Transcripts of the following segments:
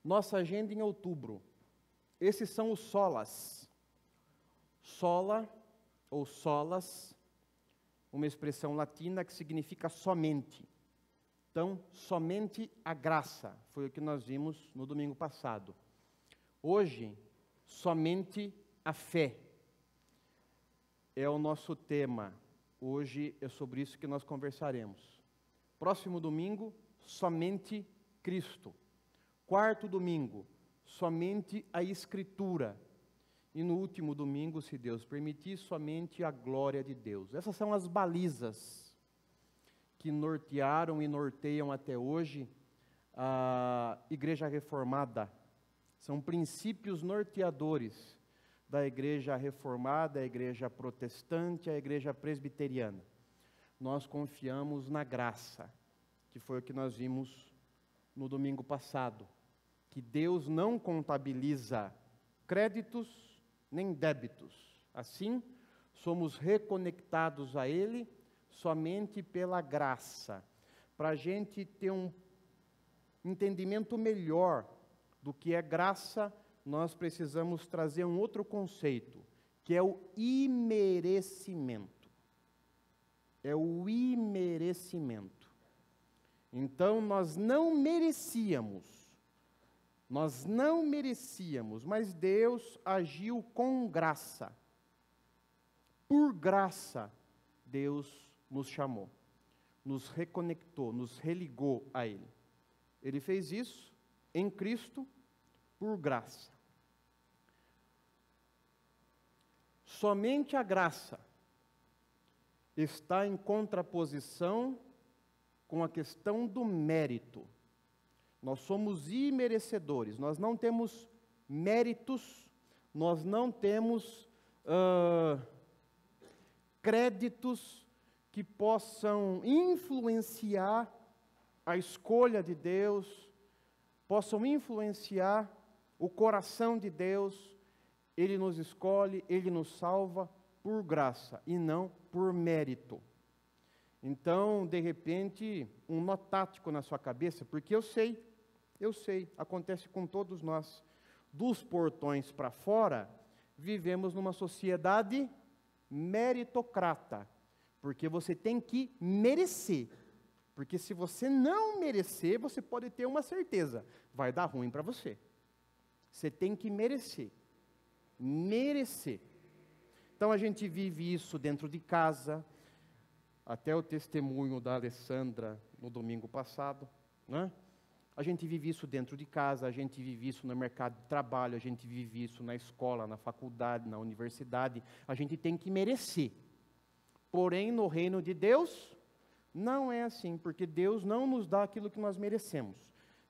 Nossa agenda em outubro. Esses são os solas. Sola ou solas, uma expressão latina que significa somente. Então, somente a graça, foi o que nós vimos no domingo passado. Hoje, somente a fé é o nosso tema. Hoje é sobre isso que nós conversaremos. Próximo domingo, somente Cristo. Quarto domingo, somente a Escritura. E no último domingo, se Deus permitir, somente a glória de Deus. Essas são as balizas que nortearam e norteiam até hoje a Igreja Reformada. São princípios norteadores da Igreja Reformada, a Igreja Protestante, a Igreja Presbiteriana. Nós confiamos na graça, que foi o que nós vimos no domingo passado, que Deus não contabiliza créditos nem débitos. Assim, somos reconectados a Ele somente pela graça. Para a gente ter um entendimento melhor do que é graça, nós precisamos trazer um outro conceito, que é o imerecimento. É o imerecimento. Então, nós não merecíamos, mas Deus agiu com graça. Por graça, Deus nos chamou, nos reconectou, nos religou a Ele. Ele fez isso em Cristo, por graça. Somente a graça está em contraposição com a questão do mérito. Nós somos imerecedores, nós não temos méritos, nós não temos créditos que possam influenciar a escolha de Deus, possam influenciar o coração de Deus. Ele nos escolhe, Ele nos salva por graça e não por mérito. Então, de repente, um nó tático na sua cabeça, porque eu sei, acontece com todos nós. Dos portões para fora, vivemos numa sociedade meritocrata, porque você tem que merecer. Porque se você não merecer, você pode ter uma certeza, vai dar ruim para você. Você tem que merecer. Merecer. Então a gente vive isso dentro de casa, até o testemunho da Alessandra no domingo passado, né? A gente vive isso dentro de casa, a gente vive isso no mercado de trabalho, a gente vive isso na escola, na faculdade, na universidade. A gente tem que merecer. Porém, no reino de Deus, não é assim, porque Deus não nos dá aquilo que nós merecemos.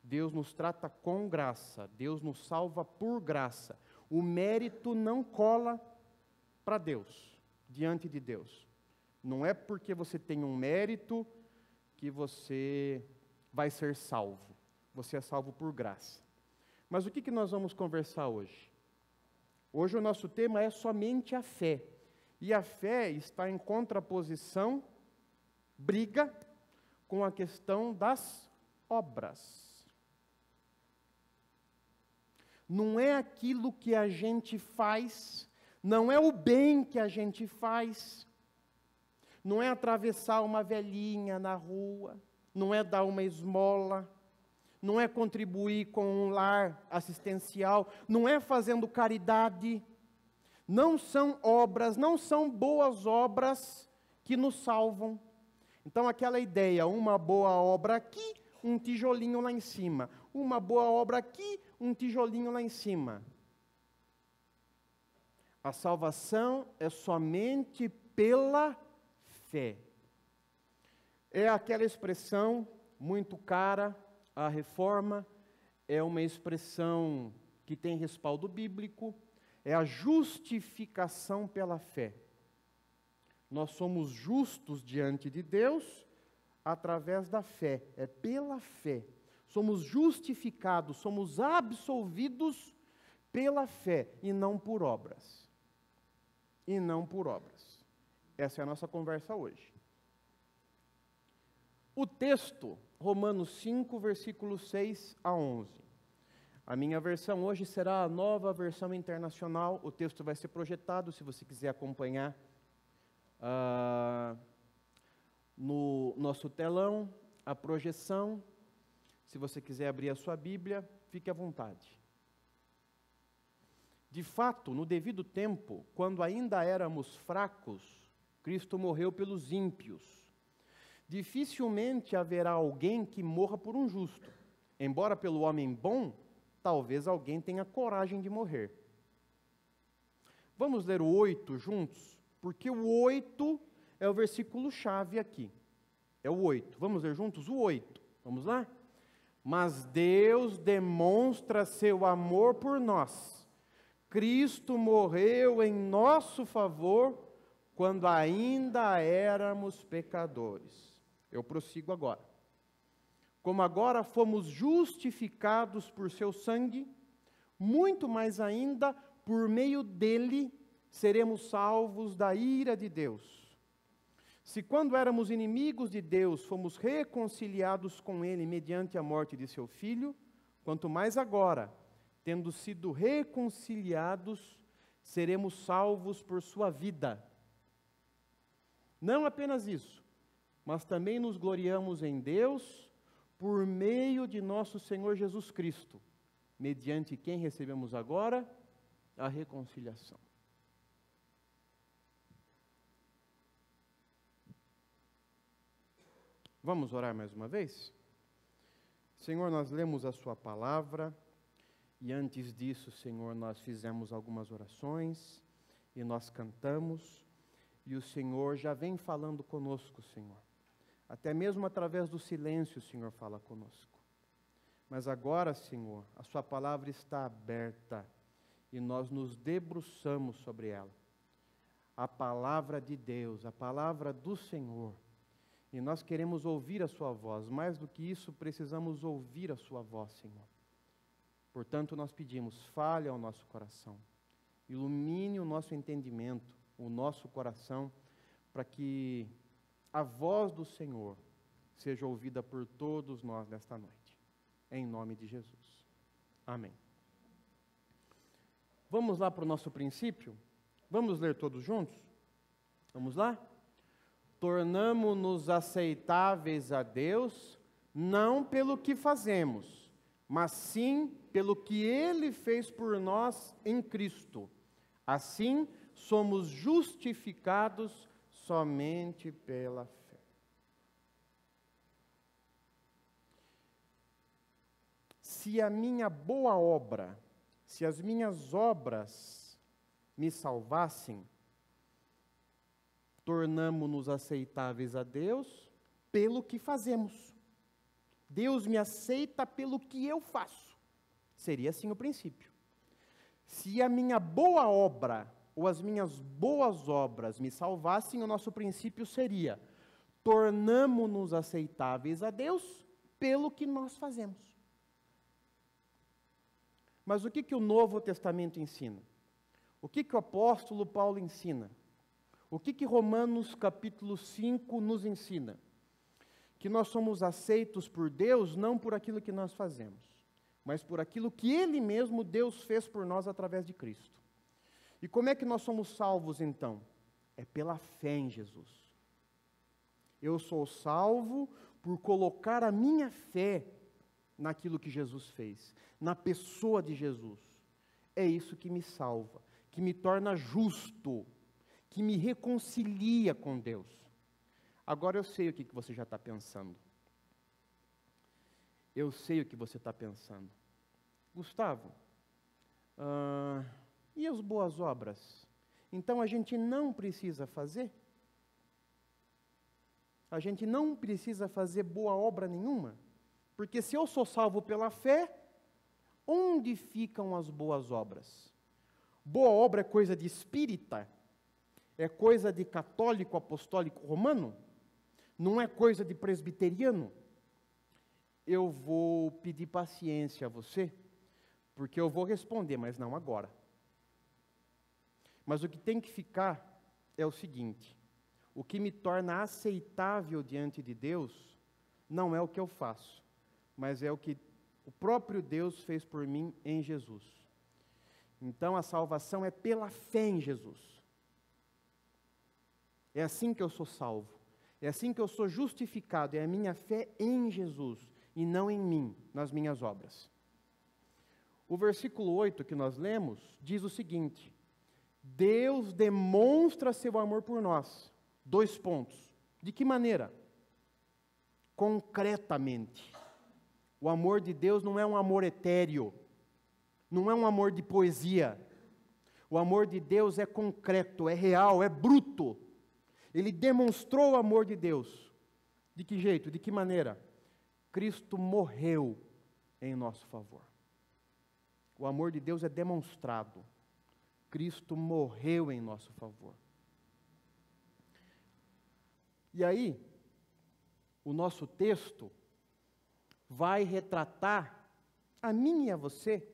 Deus nos trata com graça, Deus nos salva por graça. O mérito não cola para Deus, diante de Deus. Não é porque você tem um mérito que você vai ser salvo. Você é salvo por graça. Mas o que nós vamos conversar hoje? Hoje o nosso tema é somente a fé. E a fé está em contraposição, briga com a questão das obras. Não é aquilo que a gente faz, não é o bem que a gente faz, não é atravessar uma velhinha na rua, não é dar uma esmola, não é contribuir com um lar assistencial, não é fazendo caridade. Não são obras, não são boas obras que nos salvam. Então aquela ideia, uma boa obra aqui, um tijolinho lá em cima. Uma boa obra aqui, um tijolinho lá em cima. A salvação é somente pela fé. É aquela expressão muito cara, a reforma, é uma expressão que tem respaldo bíblico, é a justificação pela fé. Nós somos justos diante de Deus através da fé, é pela fé. Somos justificados, somos absolvidos pela fé e não por obras. E não por obras. Essa é a nossa conversa hoje. O texto, Romanos 5, versículos 6 a 11. A minha versão hoje será a Nova Versão Internacional. O texto vai ser projetado, se você quiser acompanhar no nosso telão, a projeção. Se você quiser abrir a sua Bíblia, fique à vontade. De fato, no devido tempo, quando ainda éramos fracos, Cristo morreu pelos ímpios. Dificilmente haverá alguém que morra por um justo. Embora pelo homem bom, talvez alguém tenha coragem de morrer. Vamos ler o 8 juntos? Porque o 8 é o versículo-chave aqui. É o 8. Vamos ler juntos o 8. Vamos lá? Mas Deus demonstra seu amor por nós. Cristo morreu em nosso favor quando ainda éramos pecadores. Eu prossigo agora. Como agora fomos justificados por seu sangue, muito mais ainda, por meio dele, seremos salvos da ira de Deus. Se quando éramos inimigos de Deus, fomos reconciliados com ele mediante a morte de seu Filho, quanto mais agora, tendo sido reconciliados, seremos salvos por sua vida. Não apenas isso, mas também nos gloriamos em Deus por meio de nosso Senhor Jesus Cristo, mediante quem recebemos agora a reconciliação. Vamos orar mais uma vez? Senhor, nós lemos a sua palavra e antes disso, Senhor, nós fizemos algumas orações e nós cantamos e o Senhor já vem falando conosco, Senhor. Até mesmo através do silêncio, o Senhor fala conosco. Mas agora, Senhor, a sua palavra está aberta e nós nos debruçamos sobre ela. A palavra de Deus, a palavra do Senhor. E nós queremos ouvir a sua voz. Mais do que isso, precisamos ouvir a sua voz, Senhor. Portanto, nós pedimos, fale ao nosso coração. Ilumine o nosso entendimento, o nosso coração, para que a voz do Senhor seja ouvida por todos nós nesta noite. Em nome de Jesus. Amém. Vamos lá para o nosso princípio? Vamos ler todos juntos? Vamos lá? Tornamo-nos aceitáveis a Deus, não pelo que fazemos, mas sim pelo que Ele fez por nós em Cristo. Assim, somos justificados somente pela fé. Se a minha boa obra, se as minhas obras me salvassem, tornamo-nos aceitáveis a Deus pelo que fazemos. Deus me aceita pelo que eu faço. Seria assim o princípio. Se a minha boa obra ou as minhas boas obras me salvassem, o nosso princípio seria: tornamo-nos aceitáveis a Deus pelo que nós fazemos. Mas o que o Novo Testamento ensina? O que o apóstolo Paulo ensina? O que Romanos capítulo 5 nos ensina? Que nós somos aceitos por Deus não por aquilo que nós fazemos, mas por aquilo que Ele mesmo, Deus, fez por nós através de Cristo. E como é que nós somos salvos então? É pela fé em Jesus. Eu sou salvo por colocar a minha fé naquilo que Jesus fez, na pessoa de Jesus. É isso que me salva, que me torna justo, que me reconcilia com Deus. Agora eu sei o que você já está pensando. Eu sei o que você está pensando. Gustavo, e as boas obras? Então a gente não precisa fazer? A gente não precisa fazer boa obra nenhuma? Porque se eu sou salvo pela fé, onde ficam as boas obras? Boa obra é coisa de espírita? É coisa de católico apostólico romano? Não é coisa de presbiteriano? Eu vou pedir paciência a você, porque eu vou responder, mas não agora. Mas o que tem que ficar é o seguinte: o que me torna aceitável diante de Deus não é o que eu faço, mas é o que O próprio Deus fez por mim em Jesus. Então a salvação é pela fé em Jesus. É assim que eu sou salvo. É assim que eu sou justificado. É a minha fé em Jesus e não em mim, nas minhas obras. O versículo 8 que nós lemos diz o seguinte: Deus demonstra seu amor por nós. 2 pontos. De que maneira? Concretamente. O amor de Deus não é um amor etéreo, não é um amor de poesia. O amor de Deus é concreto, é real, é bruto. Ele demonstrou o amor de Deus. De que jeito? De que maneira? Cristo morreu em nosso favor. O amor de Deus é demonstrado. Cristo morreu em nosso favor. E aí, o nosso texto vai retratar a mim e a você,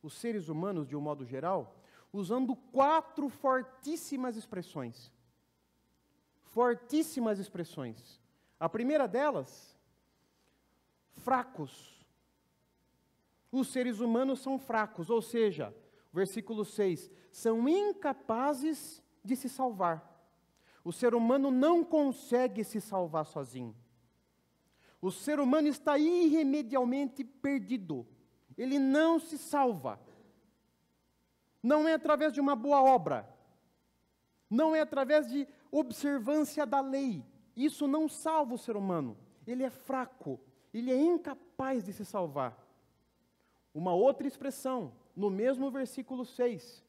os seres humanos de um modo geral, usando 4 fortíssimas expressões. Fortíssimas expressões. A primeira delas, fracos. Os seres humanos são fracos, ou seja, versículo 6, são incapazes de se salvar. O ser humano não consegue se salvar sozinho. O ser humano está irremediavelmente perdido. Ele não se salva. Não é através de uma boa obra. Não é através de observância da lei. Isso não salva o ser humano. Ele é fraco. Ele é incapaz de se salvar. Uma outra expressão, no mesmo versículo 6.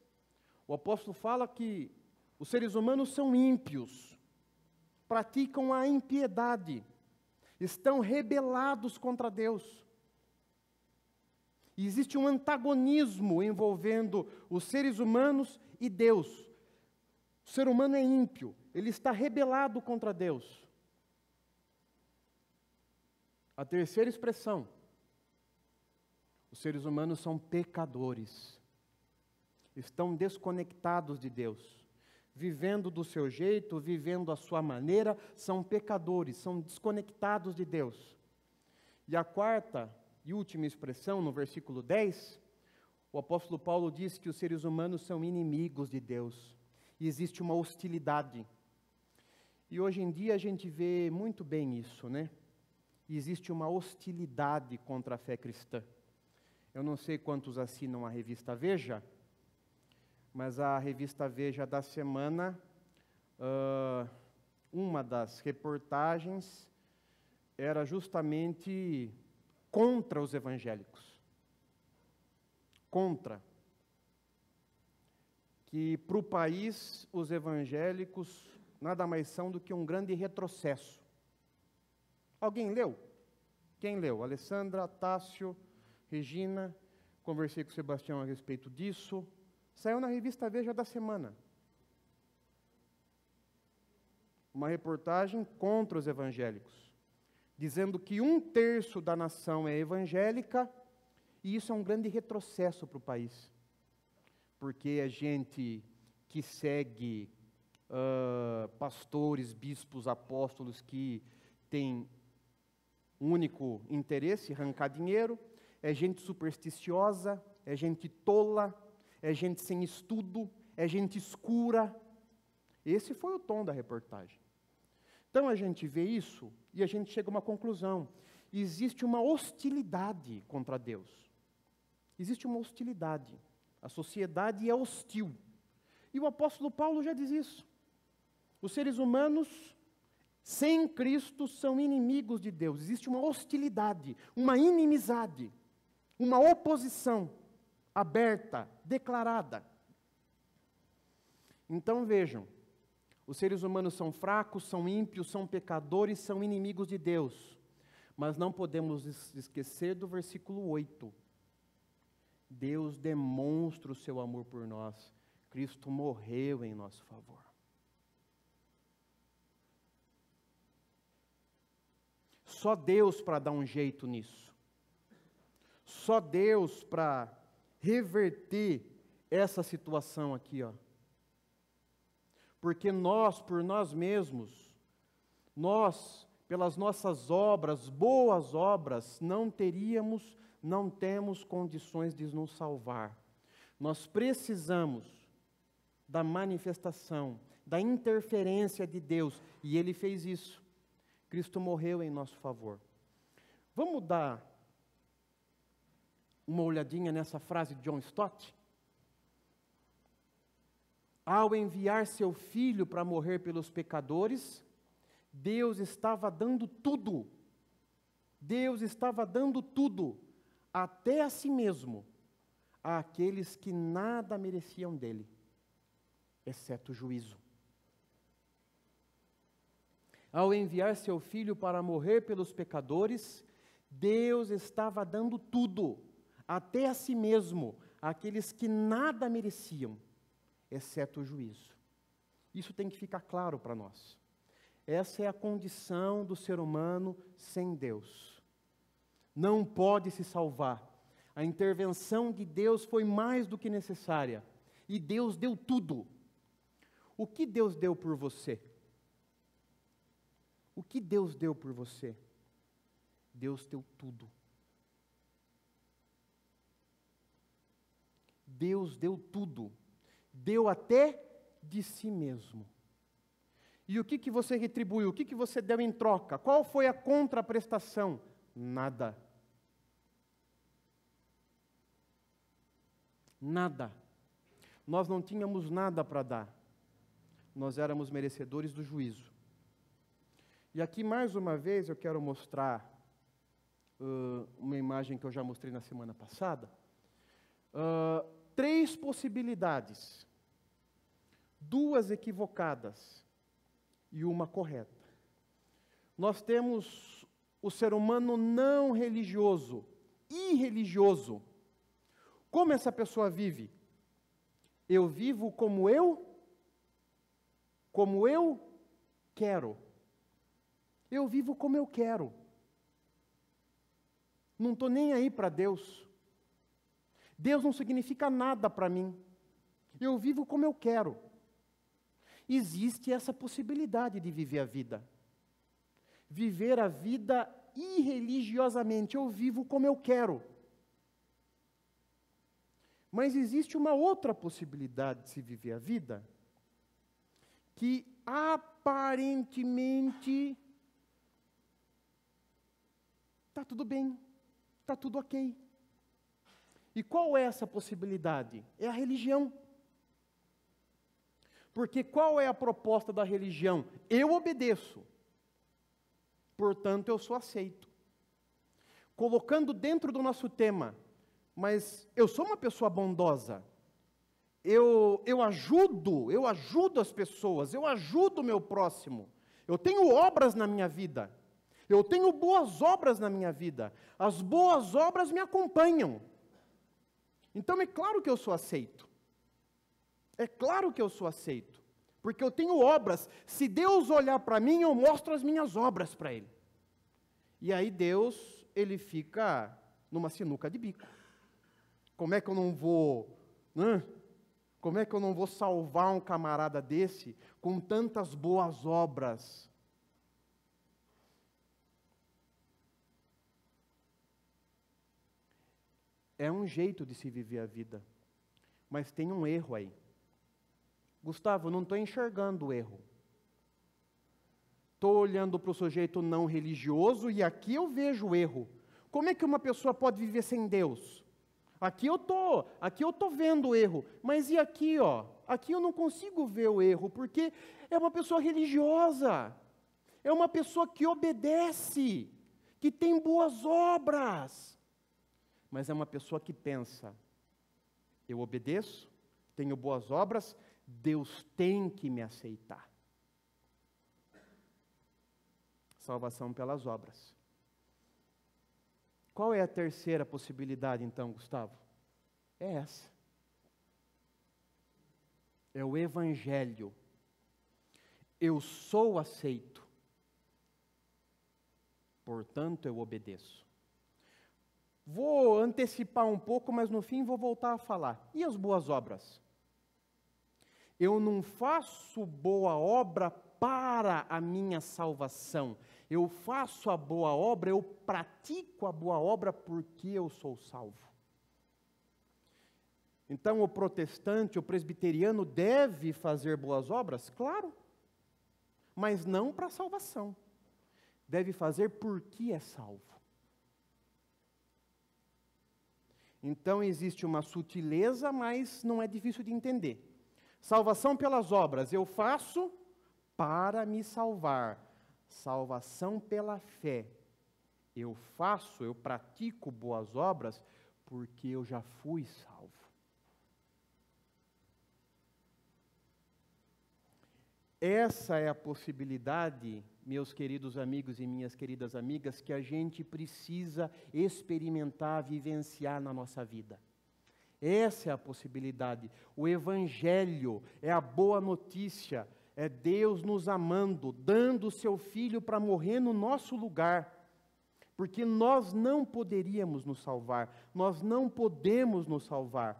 O apóstolo fala que os seres humanos são ímpios. Praticam a impiedade. Estão rebelados contra Deus. E existe um antagonismo envolvendo os seres humanos e Deus. O ser humano é ímpio, ele está rebelado contra Deus. A terceira expressão, os seres humanos são pecadores. Estão desconectados de Deus. Vivendo do seu jeito, vivendo à sua maneira, são pecadores, são desconectados de Deus. E a quarta e última expressão, no versículo 10, o apóstolo Paulo diz que os seres humanos são inimigos de Deus. E existe uma hostilidade. E hoje em dia a gente vê muito bem isso, né? Existe uma hostilidade contra a fé cristã. Eu não sei quantos assinam a revista Veja, mas a revista Veja da semana, uma das reportagens era justamente contra os evangélicos. Contra. Que para o país, os evangélicos nada mais são do que um grande retrocesso. Alguém leu? Quem leu? Alessandra, Tássio, Regina, conversei com o Sebastião a respeito disso. Saiu na revista Veja da semana. Uma reportagem contra os evangélicos, dizendo que 1/3 da nação é evangélica, e isso é um grande retrocesso para o país. Porque a gente que segue pastores, bispos, apóstolos que tem um único interesse, arrancar dinheiro, é gente supersticiosa, é gente tola, é gente sem estudo, é gente escura. Esse foi o tom da reportagem. Então a gente vê isso e a gente chega a uma conclusão. Existe uma hostilidade contra Deus. Existe uma hostilidade. A sociedade é hostil. E o apóstolo Paulo já diz isso. Os seres humanos, sem Cristo, são inimigos de Deus. Existe uma hostilidade, uma inimizade, uma oposição aberta, declarada. Então vejam, os seres humanos são fracos, são ímpios, são pecadores, são inimigos de Deus. Mas não podemos esquecer do versículo 8. Deus demonstra o seu amor por nós. Cristo morreu em nosso favor. Só Deus para dar um jeito nisso. Só Deus para reverter essa situação aqui, ó. Porque nós, por nós mesmos, nós, pelas nossas obras, boas obras, não teríamos não temos condições de nos salvar. Nós precisamos da manifestação, da interferência de Deus, e Ele fez isso. Cristo morreu em nosso favor. Vamos dar uma olhadinha nessa frase de John Stott? Ao enviar seu Filho para morrer pelos pecadores, Deus estava dando tudo. Deus estava dando tudo, até a si mesmo, àqueles que nada mereciam dele, exceto o juízo. Ao enviar seu Filho para morrer pelos pecadores, Deus estava dando tudo, até a si mesmo, àqueles que nada mereciam, exceto o juízo. Isso tem que ficar claro para nós. Essa é a condição do ser humano sem Deus. Não pode se salvar. A intervenção de Deus foi mais do que necessária. E Deus deu tudo. O que Deus deu por você? O que Deus deu por você? Deus deu tudo. Deus deu tudo. Deu até de si mesmo. E o que você retribuiu? O que você deu em troca? Qual foi a contraprestação? Nada. Nada. Nós não tínhamos nada para dar. Nós éramos merecedores do juízo. E aqui, mais uma vez, eu quero mostrar uma imagem que eu já mostrei na semana passada. 3 possibilidades. 2 equivocadas e uma correta. Nós temos o ser humano não religioso, irreligioso. Como essa pessoa vive? Eu vivo como eu quero. Eu vivo como eu quero. Não estou nem aí para Deus. Deus não significa nada para mim. Eu vivo como eu quero. Existe essa possibilidade de viver a vida. Viver a vida irreligiosamente. Eu vivo como eu quero. Mas existe uma outra possibilidade de se viver a vida, que aparentemente está tudo bem, está tudo ok. E qual é essa possibilidade? É a religião. Porque qual é a proposta da religião? Eu obedeço, portanto eu sou aceito. Colocando dentro do nosso tema, mas eu sou uma pessoa bondosa, eu ajudo as pessoas, eu ajudo o meu próximo, eu tenho obras na minha vida, eu tenho boas obras na minha vida, as boas obras me acompanham. Então é claro que eu sou aceito. É claro que eu sou aceito, porque eu tenho obras. Se Deus olhar para mim, eu mostro as minhas obras para Ele. E aí Deus, Ele fica numa sinuca de bico. Como é que eu não vou, Como é que eu não vou salvar um camarada desse com tantas boas obras? É um jeito de se viver a vida, mas tem um erro aí. Gustavo, não estou enxergando o erro. Estou olhando para o sujeito não religioso e aqui eu vejo o erro. Como é que uma pessoa pode viver sem Deus? Aqui eu tô vendo o erro, mas e aqui, ó? Aqui eu não consigo ver o erro, porque é uma pessoa religiosa. É uma pessoa que obedece, que tem boas obras. Mas é uma pessoa que pensa, eu obedeço, tenho boas obras, Deus tem que me aceitar. Salvação pelas obras. Qual é a terceira possibilidade, então, Gustavo? É essa. É o Evangelho. Eu sou aceito, portanto eu obedeço. Vou antecipar um pouco, mas no fim vou voltar a falar. E as boas obras? Eu não faço boa obra para a minha salvação. Eu faço a boa obra, eu pratico a boa obra porque eu sou salvo. Então, o protestante, o presbiteriano deve fazer boas obras? Claro, mas não para salvação. Deve fazer porque é salvo. Então, existe uma sutileza, mas não é difícil de entender. Salvação pelas obras, eu faço para me salvar. Salvação pela fé, eu faço, eu pratico boas obras porque eu já fui salvo. Essa é a possibilidade, meus queridos amigos e minhas queridas amigas, que a gente precisa experimentar, vivenciar na nossa vida. Essa é a possibilidade. O Evangelho é a boa notícia, é Deus nos amando, dando o seu Filho para morrer no nosso lugar. Porque nós não poderíamos nos salvar, nós não podemos nos salvar.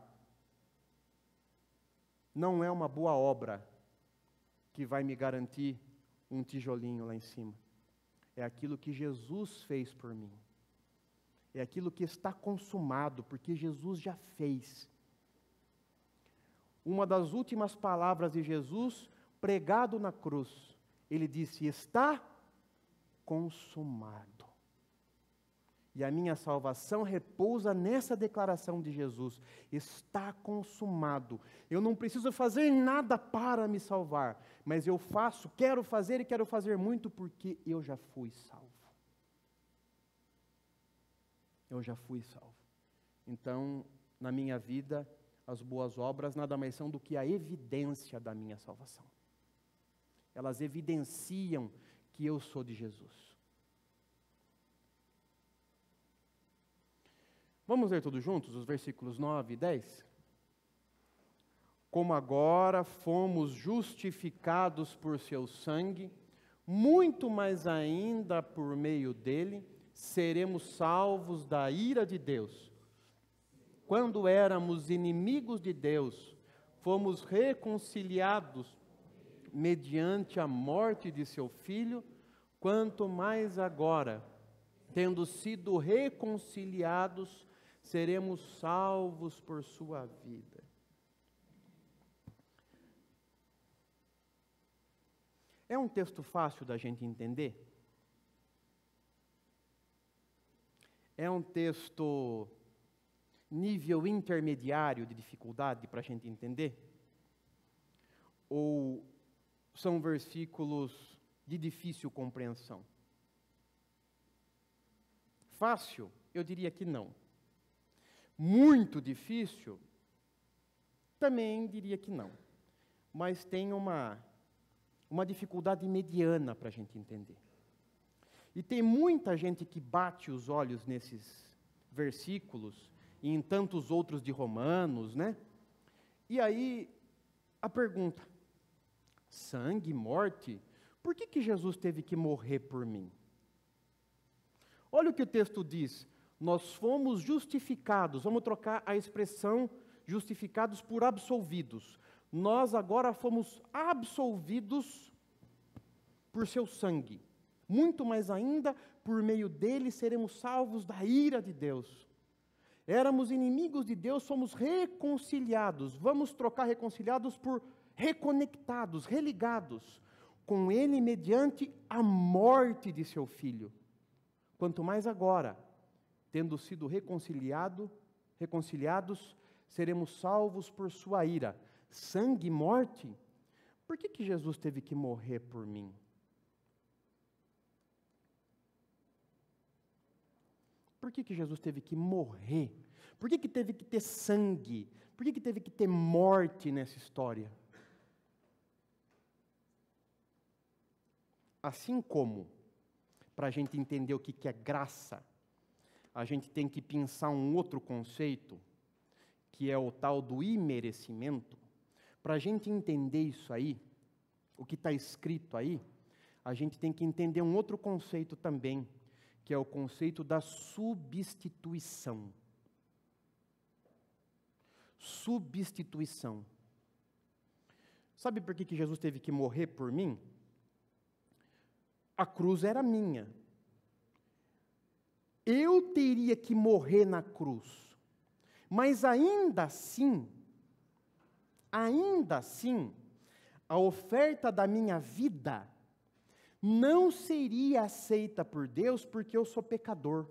Não é uma boa obra que vai me garantir um tijolinho lá em cima. É aquilo que Jesus fez por mim. É aquilo que está consumado, porque Jesus já fez. Uma das últimas palavras de Jesus, pregado na cruz, ele disse: está consumado. E a minha salvação repousa nessa declaração de Jesus: está consumado. Eu não preciso fazer nada para me salvar, mas eu faço, quero fazer e quero fazer muito porque eu já fui salvo. Eu já fui salvo. Então, na minha vida, as boas obras nada mais são do que a evidência da minha salvação. Elas evidenciam que eu sou de Jesus. Vamos ler todos juntos os versículos 9 e 10? Como agora fomos justificados por seu sangue, muito mais ainda por meio dele, seremos salvos da ira de Deus. Quando éramos inimigos de Deus, fomos reconciliados mediante a morte de seu Filho, quanto mais agora, tendo sido reconciliados, seremos salvos por sua vida. É um texto fácil da gente entender? É um texto nível intermediário de dificuldade para a gente entender? Ou são versículos de difícil compreensão? Fácil? Eu diria que não. Muito difícil? Também diria que não. Mas tem uma dificuldade mediana para a gente entender. E tem muita gente que bate os olhos nesses versículos e em tantos outros de Romanos, né? E aí, a pergunta: sangue, morte? Por que Jesus teve que morrer por mim? Olha o que o texto diz: nós fomos justificados, vamos trocar a expressão justificados por absolvidos. Nós agora fomos absolvidos por seu sangue. Muito mais ainda, por meio dele seremos salvos da ira de Deus. Éramos inimigos de Deus, somos reconciliados. Vamos trocar reconciliados por reconectados, religados com ele mediante a morte de seu Filho. Quanto mais agora, tendo sido reconciliados, seremos salvos por sua ira. Sangue e morte? Por que Jesus teve que morrer por mim? Por que Jesus teve que morrer? Por que teve que ter sangue? Por que teve que ter morte nessa história? Assim como, para a gente entender o que é graça, a gente tem que pensar um outro conceito, que é o tal do imerecimento. Para a gente entender isso aí, o que está escrito aí, a gente tem que entender um outro conceito também, que é o conceito da substituição. Substituição. Sabe por que Jesus teve que morrer por mim? A cruz era minha. Eu teria que morrer na cruz. Mas ainda assim, a oferta da minha vida não seria aceita por Deus porque eu sou pecador.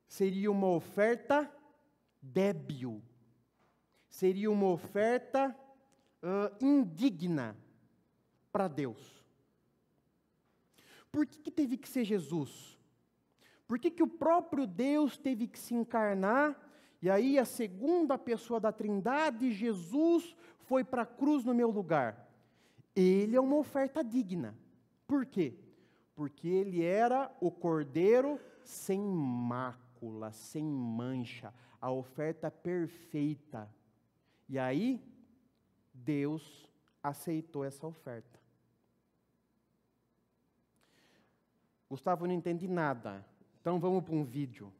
Seria uma oferta débil. Seria uma oferta indigna para Deus. Por que teve que ser Jesus? Por que o próprio Deus teve que se encarnar? E aí a segunda pessoa da Trindade, Jesus, foi para a cruz no meu lugar. Ele é uma oferta digna. Por quê? Porque ele era o cordeiro sem mácula, sem mancha, a oferta perfeita. E aí, Deus aceitou essa oferta. Gustavo, não entendi nada. Então vamos para um vídeo.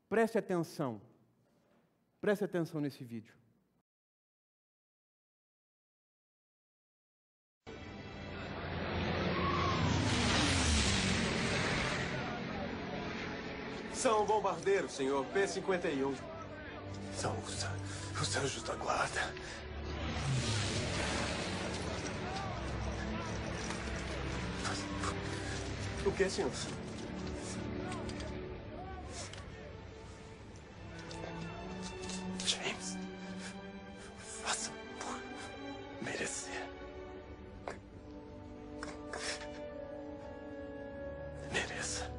Preste atenção. Preste atenção nesse vídeo. São bombardeiros, senhor. P-51. São os anjos da guarda. O que, senhor? James, faça por merecer. Mereça.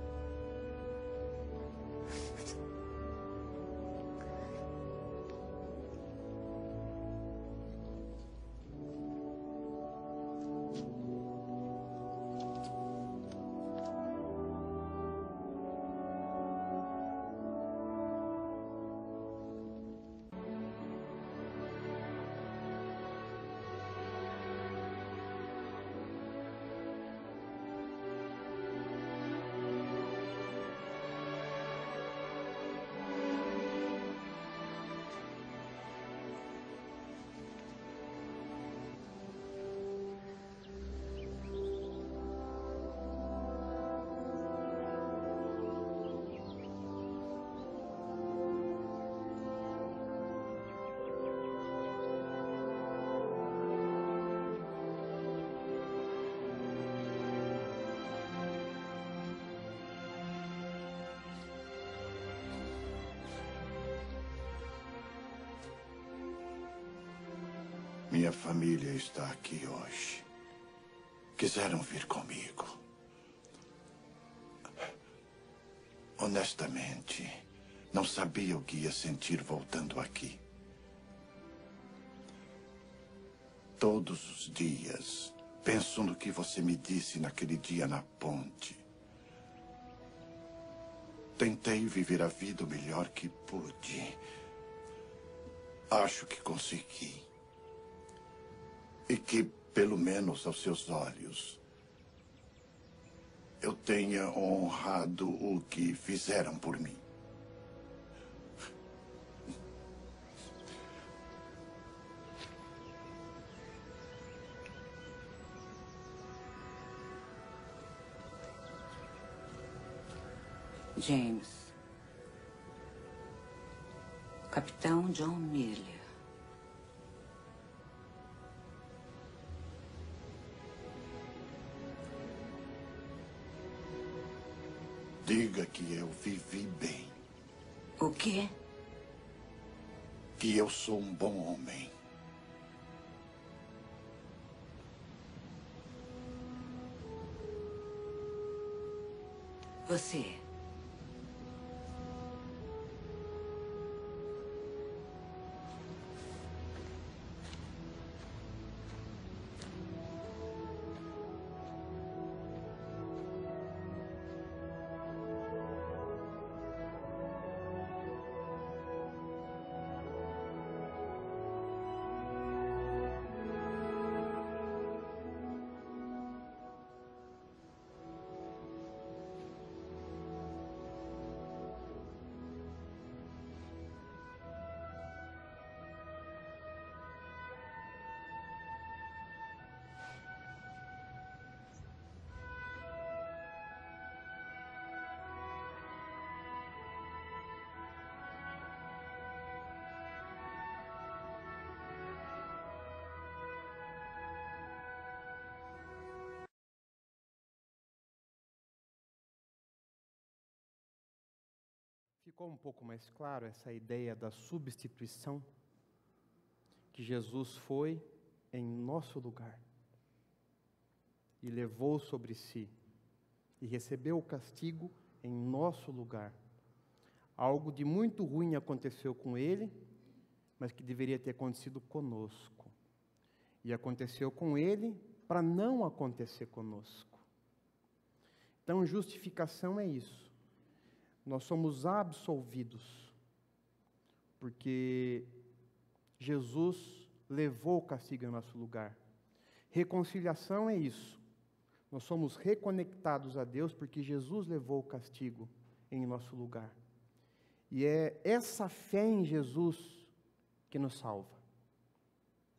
Minha família está aqui hoje. Quiseram vir comigo. Honestamente, não sabia o que ia sentir voltando aqui. Todos os dias, penso no que você me disse naquele dia na ponte. Tentei viver a vida o melhor que pude. Acho que consegui. E que, pelo menos aos seus olhos, eu tenha honrado o que fizeram por mim. James. Capitão John Miller. Diga que eu vivi bem. O quê? Que eu sou um bom homem. Você. Ficou um pouco mais claro essa ideia da substituição? Que Jesus foi em nosso lugar e levou sobre si e recebeu o castigo em nosso lugar. Algo de muito ruim aconteceu com ele, mas que deveria ter acontecido conosco. E aconteceu com ele para não acontecer conosco. Então, justificação é isso. Nós somos absolvidos, porque Jesus levou o castigo em nosso lugar. Reconciliação é isso. Nós somos reconectados a Deus porque Jesus levou o castigo em nosso lugar. E é essa fé em Jesus que nos salva.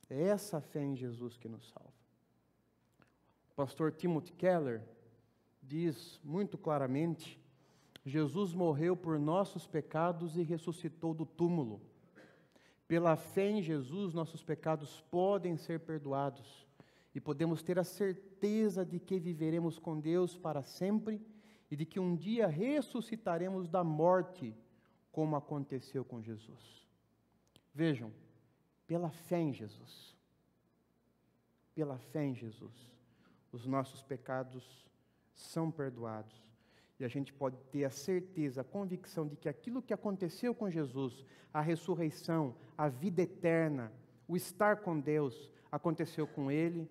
É essa fé em Jesus que nos salva. O pastor Timothy Keller diz muito claramente: Jesus morreu por nossos pecados e ressuscitou do túmulo. Pela fé em Jesus, nossos pecados podem ser perdoados e podemos ter a certeza de que viveremos com Deus para sempre e de que um dia ressuscitaremos da morte, como aconteceu com Jesus. Vejam, pela fé em Jesus, os nossos pecados são perdoados. E a gente pode ter a certeza, a convicção de que aquilo que aconteceu com Jesus, a ressurreição, a vida eterna, o estar com Deus, aconteceu com Ele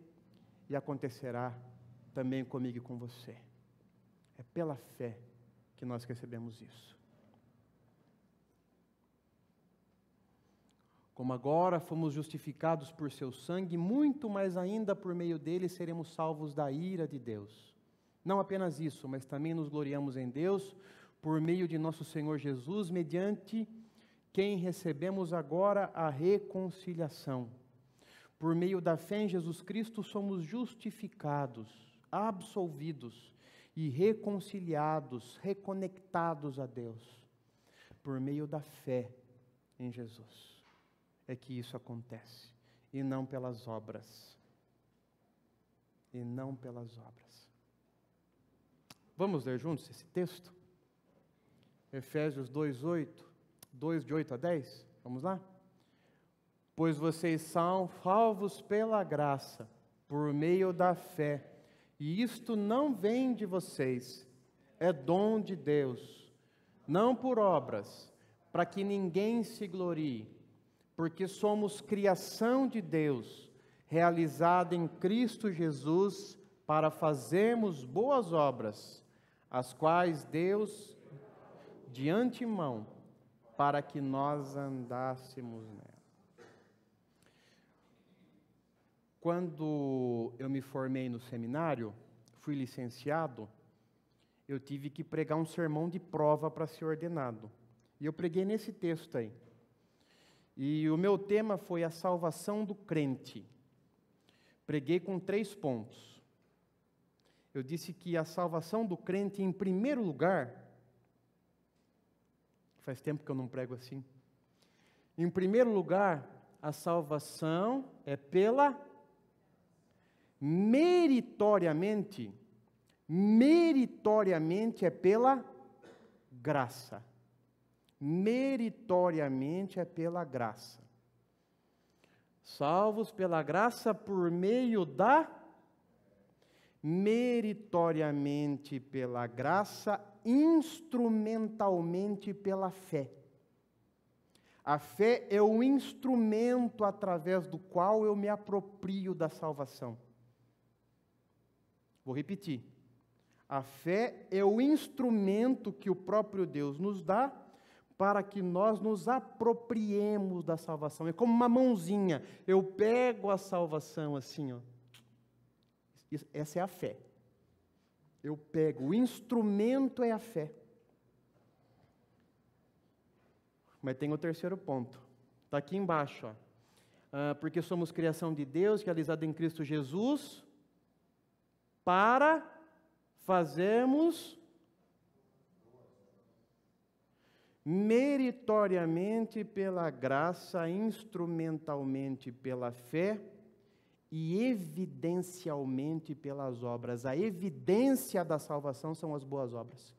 e acontecerá também comigo e com você. É pela fé que nós recebemos isso. Como agora fomos justificados por seu sangue, muito mais ainda por meio dele seremos salvos da ira de Deus. Não apenas isso, mas também nos gloriamos em Deus, por meio de nosso Senhor Jesus, mediante quem recebemos agora a reconciliação. Por meio da fé em Jesus Cristo, somos justificados, absolvidos e reconciliados, reconectados a Deus. Por meio da fé em Jesus é que isso acontece, e não pelas obras. E não pelas obras. Vamos ler juntos esse texto? Efésios 2, de 8 a 10. Vamos lá? Pois vocês são salvos pela graça, por meio da fé. E isto não vem de vocês, é dom de Deus. Não por obras, para que ninguém se glorie. Porque somos criação de Deus, realizada em Cristo Jesus, para fazermos boas obras, as quais Deus de antemão, para que nós andássemos nela. Quando eu me formei no seminário, fui licenciado, eu tive que pregar um sermão de prova para ser ordenado. E eu preguei nesse texto aí. E o meu tema foi a salvação do crente. Preguei com 3 pontos. Eu disse que a salvação do crente, em primeiro lugar, faz tempo que eu não prego assim. Em primeiro lugar, a salvação é pela meritoriamente é pela graça. Meritoriamente é pela graça. Salvos pela graça por meio da meritoriamente pela graça, instrumentalmente pela fé. A fé é o instrumento através do qual eu me aproprio da salvação. Vou repetir. A fé é o instrumento que o próprio Deus nos dá para que nós nos apropriemos da salvação. É como uma mãozinha. Eu pego a salvação assim, ó. Essa é a fé. Eu pego, o instrumento é a fé. Mas tem o terceiro ponto. Está aqui embaixo, ó. Porque somos criação de Deus, realizada em Cristo Jesus, para fazermos meritoriamente pela graça, instrumentalmente pela fé e evidencialmente pelas obras. A evidência da salvação são as boas obras.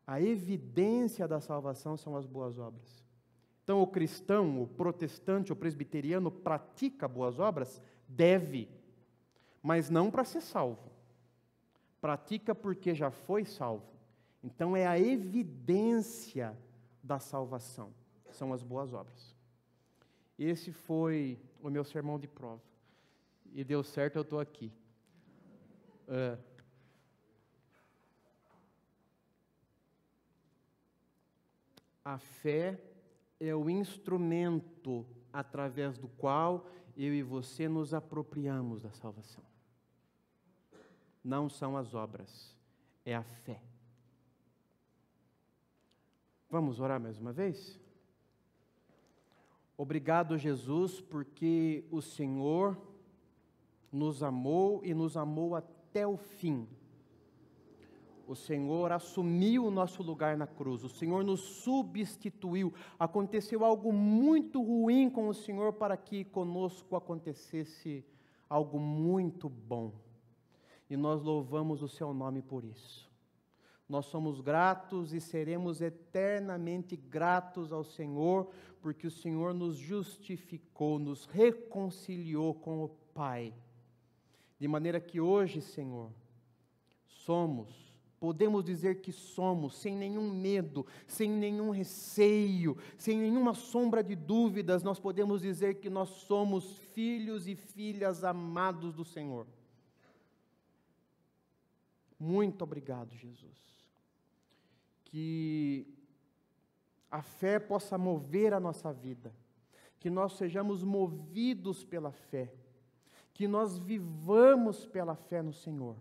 A evidência da salvação são as boas obras. Então, o cristão, o protestante, o presbiteriano pratica boas obras? Deve, mas não para ser salvo. Pratica porque já foi salvo. Então, é a evidência da salvação, são as boas obras. Esse foi o meu sermão de prova. E deu certo, eu estou aqui. A fé é o instrumento através do qual eu e você nos apropriamos da salvação. Não são as obras, é a fé. Vamos orar mais uma vez? Obrigado, Jesus, porque o Senhor nos amou e nos amou até o fim. O Senhor assumiu o nosso lugar na cruz, o Senhor nos substituiu. Aconteceu algo muito ruim com o Senhor para que conosco acontecesse algo muito bom. E nós louvamos o Seu nome por isso. Nós somos gratos e seremos eternamente gratos ao Senhor, porque o Senhor nos justificou, nos reconciliou com o Pai. De maneira que hoje, Senhor, podemos dizer que somos, sem nenhum medo, sem nenhum receio, sem nenhuma sombra de dúvidas, nós podemos dizer que nós somos filhos e filhas amados do Senhor. Muito obrigado, Jesus. Que a fé possa mover a nossa vida, que nós sejamos movidos pela fé, que nós vivamos pela fé no Senhor.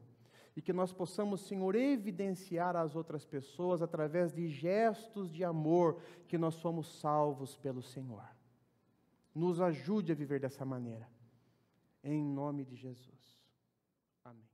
E que nós possamos, Senhor, evidenciar às outras pessoas, através de gestos de amor, que nós somos salvos pelo Senhor. Nos ajude a viver dessa maneira. Em nome de Jesus. Amém.